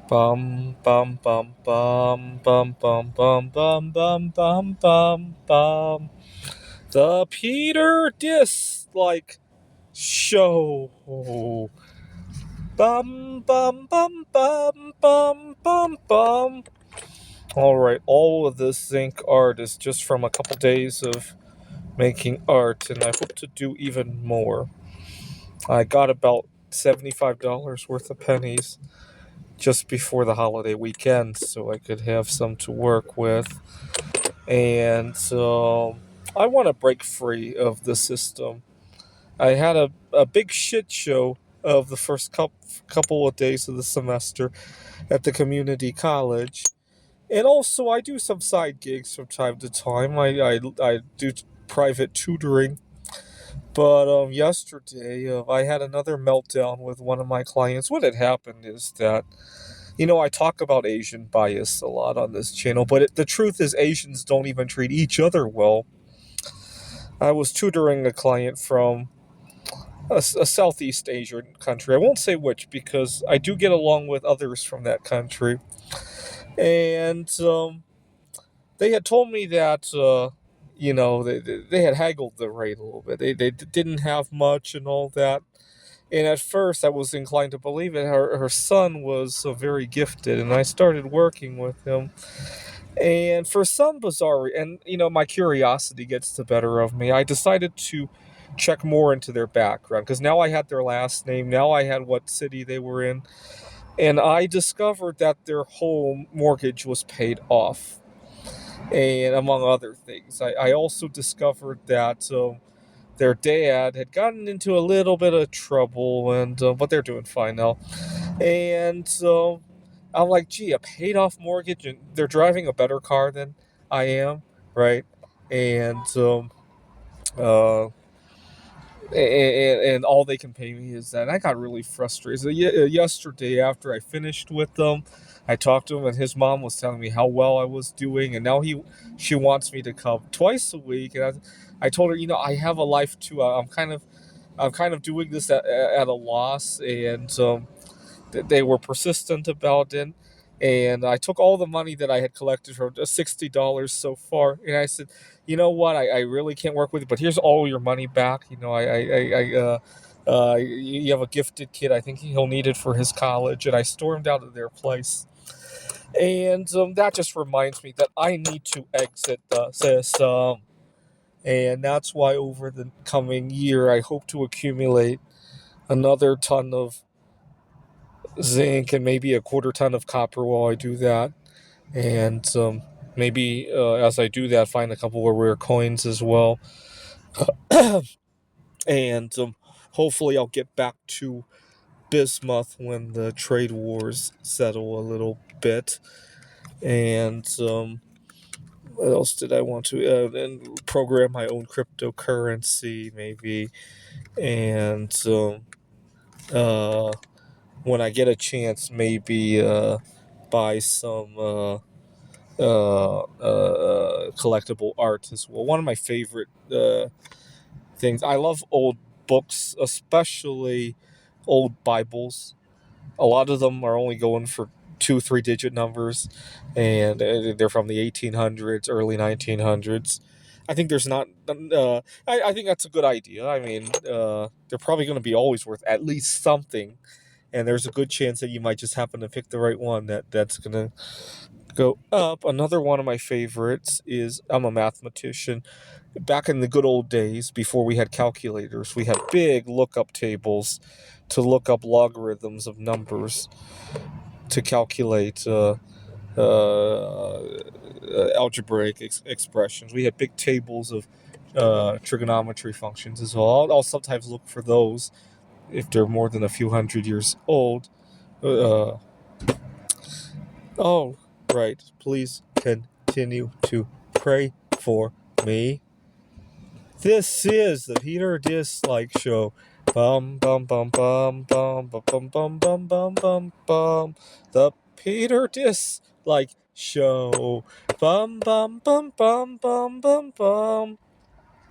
Bum bum bum bum bum bum bum bum bum bum bum bum. The Peter Dislike Show. Bum bum bum bum bum bum bum. All right, all of this zinc art is just from a couple days of making art, and I hope to do even more. I got about $75 worth of pennies just before the holiday weekend so I could have some to work with. And I want to break free of the system. I had a big shit show of the first couple of days of the semester at the community college. And also, I do some side gigs from time to time. I do private tutoring. But yesterday, I had another meltdown with one of my clients. What had happened is that, I talk about Asian bias a lot on this channel, but the truth is, Asians don't even treat each other well. I was tutoring a client from a Southeast Asian country. I won't say which because I do get along with others from that country. And they had told me that, they had haggled the rate a little bit. They didn't have much and all that. And at first, I was inclined to believe it. Her son was very gifted, and I started working with him. And for some bizarre, and my curiosity gets the better of me. I decided to check more into their background because now I had their last name. Now I had what city they were in, and I discovered that their home mortgage was paid off, and among other things, I also discovered that. Their dad had gotten into a little bit of trouble, and but they're doing fine now. And I'm like, gee, a paid off mortgage, and they're driving a better car than I am, right? And uh, and all they can pay me is that. I got really frustrated. So yesterday, after I finished with them, I talked to him, and his mom was telling me how well I was doing, and now she wants me to come twice a week. And I told her, I have a life too. I'm kind of doing this at a loss, and they were persistent about it. And I took all the money that I had collected from $60 so far, and I said, you know what, I really can't work with you, but here's all your money back. You have a gifted kid. I think he'll need it for his college. And I stormed out of their place. And that just reminds me that I need to exit the system. And that's why over the coming year, I hope to accumulate another ton of zinc and maybe a quarter ton of copper while I do that. And maybe as I do that, find a couple of rare coins as well. And hopefully, I'll get back to bismuth when the trade wars settle a little bit. And what else did I want to? And program my own cryptocurrency, maybe. And when I get a chance, maybe buy some collectible art as well. One of my favorite things. I love old books, especially old Bibles. A lot of them are only going for 2, 3 digit numbers, and they're from the 1800s, early 1900s. I think there's not. I think that's a good idea. I mean, they're probably going to be always worth at least something, and there's a good chance that you might just happen to pick the right one that's going to go up. Another one of my favorites is, I'm a mathematician. Back in the good old days, before we had calculators, we had big lookup tables to look up logarithms of numbers to calculate algebraic expressions. We had big tables of trigonometry functions as well. I'll sometimes look for those if they're more than a few hundred years old. Uh, oh, right. Please continue to pray for me. This is the Peter Dislike Show. Bum bum bum bum bum bum bum bum bum bum bum bum. The Peter Dislike Show. Bum bum bum bum bum bum bum.